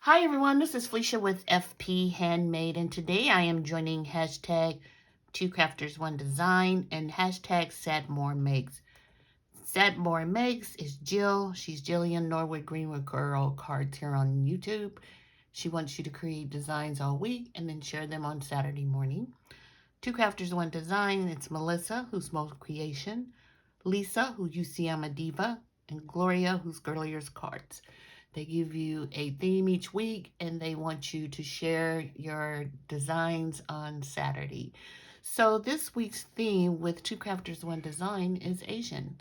Hi everyone, this is Felicia with FP Handmade, and today I am joining hashtag 2crafters1design and hashtag SadMoreMakes. SadMoreMakes is Jill. She's Jillian, Norwood, Greenwood Girl cards here on YouTube. She wants you to create designs all week and then share them on Saturday morning. 2crafters1design, it's Melissa, who's Moe Creations, Lisa, who's UCYIMADIVA, and Gloria, who's Girlie's Cards. They give you a theme each week and they want you to share your designs on Saturday. So this week's theme with 2crafters1design is Asian.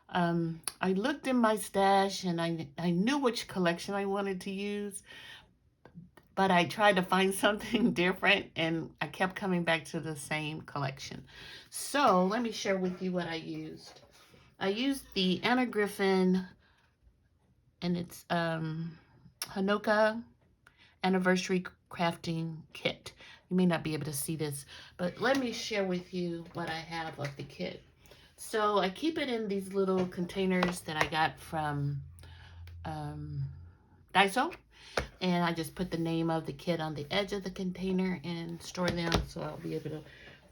I looked in my stash and I knew which collection I wanted to use, but I tried to find something different and I kept coming back to the same collection. So let me share with you what I used. I used the Anna Griffin, and it's Hanukkah Anniversary Crafting Kit. You may not be able to see this, but let me share with you what I have of the kit. So I keep it in these little containers that I got from Daiso, and I just put the name of the kit on the edge of the container and store them so I'll be able to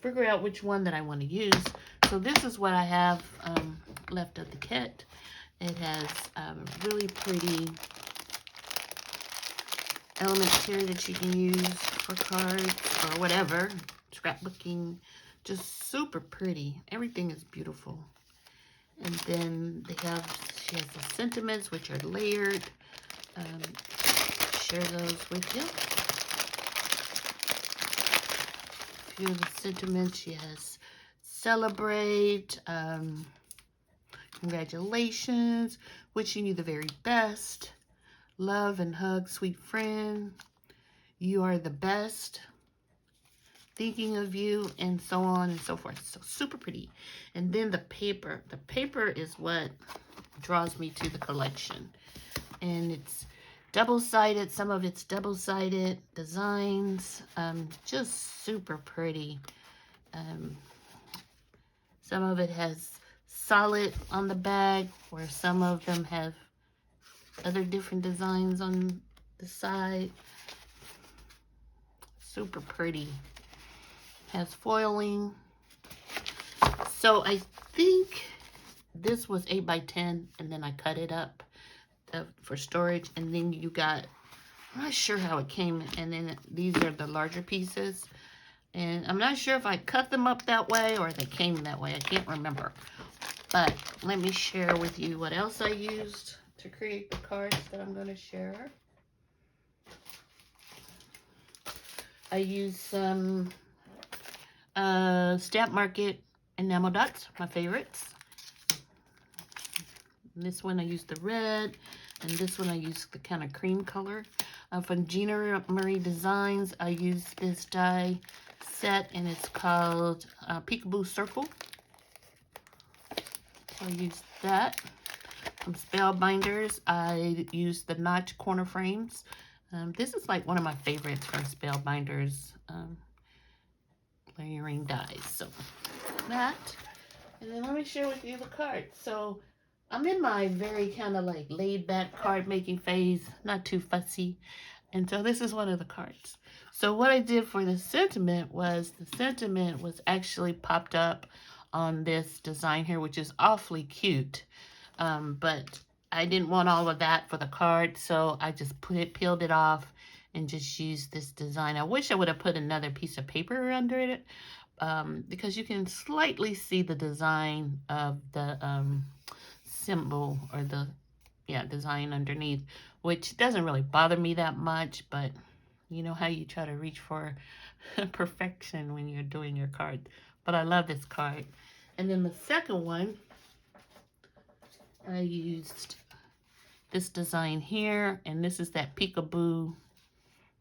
figure out which one that I want to use. So this is what I have left of the kit. It has really pretty elements here that you can use for cards or whatever, scrapbooking, just super pretty. Everything is beautiful. And then she has the sentiments, which are layered. Share those with you. A few of the sentiments, she has celebrate, congratulations, wishing you the very best, love and hug, sweet friend, you are the best, thinking of you, and so on and so forth. So super pretty. And then the paper is what draws me to the collection. And it's double-sided, some of it's double-sided designs, just super pretty. Some of it has solid on the bag, where some of them have other different designs on the side. Super pretty. Has foiling. So I think this was 8 by 10, and then I cut it up for storage, and then you got, I'm not sure how it came, and then these are the larger pieces. And I'm not sure if I cut them up that way or they came that way. I can't remember. But let me share with you what else I used to create the cards that I'm going to share. I used some Stamp Market enamel dots, my favorites. And this one I used the red, and this one I used the kind of cream color. From Gina Marie Designs, I used this die set, and it's called Peekaboo Circle. So I used that. From Spellbinders, I used the notch corner frames. This is like one of my favorites from Spellbinders layering dies. So that, and then let me share with you the cards. So I'm in my very kind of like laid back card making phase, not too fussy. And so this is one of the cards. So what I did for the sentiment was actually popped up on this design here, which is awfully cute. But I didn't want all of that for the card, so I just peeled it off and just used this design. I wish I would have put another piece of paper under it, because you can slightly see the design of the symbol, or the design underneath, which doesn't really bother me that much, but you know how you try to reach for perfection when you're doing your card. But I love this card. And then the second one, I used this design here, and this is that Peekaboo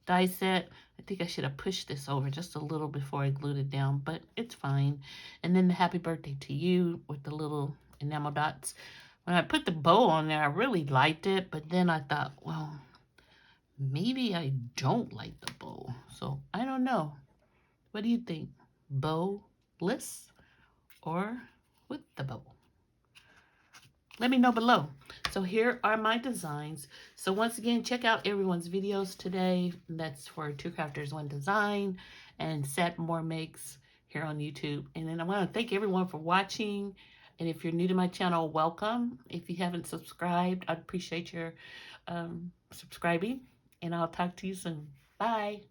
die set. I think I should have pushed this over just a little before I glued it down, but it's fine. And then the happy birthday to you with the little enamel dots. When I put the bow on there, I really liked it, but then I thought, well, maybe I don't like the bow. So I don't know. What do you think? Bow-less or with the bow? let me know below. So here are my designs. So once again, check out everyone's videos today. That's for Two Crafters, One Design and Set More Makes here on YouTube. And then I want to thank everyone for watching. And if you're new to my channel, welcome. If you haven't subscribed, I'd appreciate your subscribing. And I'll talk to you soon. Bye.